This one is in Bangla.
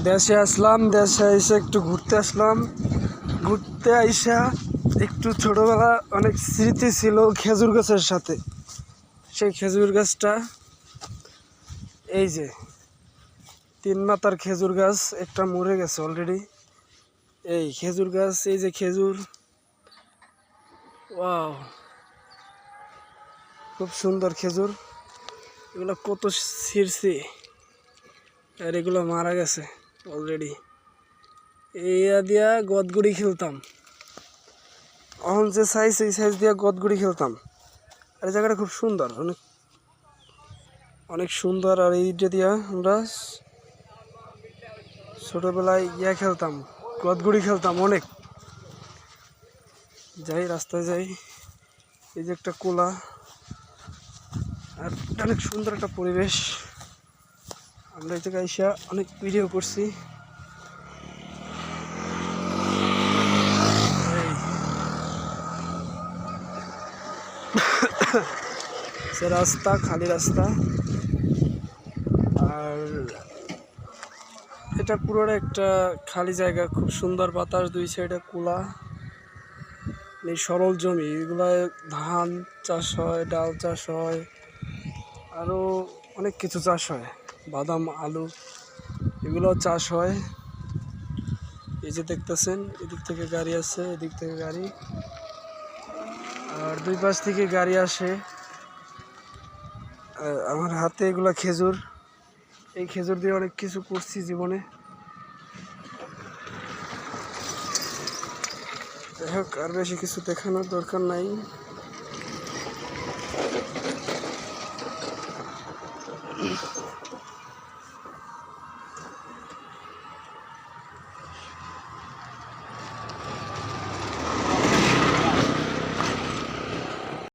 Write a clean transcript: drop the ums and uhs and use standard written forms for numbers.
দেশে আসলাম, দেশে এসে একটু ঘুরতে আসলাম। ঘুরতে আইসা একটু ছোটোবেলা অনেক স্মৃতি ছিল খেজুর গাছের সাথে। সেই খেজুর গাছটা এই যে 3 মাথার খেজুর গাছ, একটা মরে গেছে অলরেডি। এই খেজুর গাছ, এই যে খেজুর, ওয়াও, খুব সুন্দর খেজুর। এগুলো কত ছিঁড়ছি আর এগুলো মারা গেছে অলরেডি। এইয়া দিয়া গদগুড়ি খেলতাম, এখন যে সাইজ এই সাইজ দিয়া গদগুড়ি খেলতাম। আর এই জায়গাটা খুব সুন্দর, অনেক অনেক সুন্দর। আর এইটা দিয়া আমরা ছোটবেলায় খেলতাম, গদগুড়ি খেলতাম অনেক। যাই রাস্তায় যাই, এই যে একটা কোলা, আর অনেক সুন্দর একটা পরিবেশ। আমরা এই জায়গায় এসে অনেক ভিডিও করছি। রাস্তা, খালি রাস্তা, আর এটা পুরোটা একটা খালি জায়গা, খুব সুন্দর বাতাস, দুই সাইডে কুলা, এই সরল জমি। এগুলায় ধান চাষ হয়, ডাল চাষ হয়, আরও অনেক কিছু চাষ হয়, বাদাম, আলু, এগুলো চাষ হয়। এই যে দেখতেছেন, এদিক থেকে গাড়ি আছে, এদিক থেকে গাড়ি, আর দুই পাশ থেকে গাড়ি আসে। আমার হাতে এগুলা খেজুর, এই খেজুর দিয়ে অনেক কিছু করছি জীবনে। যাই হোক, আর বেশি কিছু দেখানোর দরকার নাই।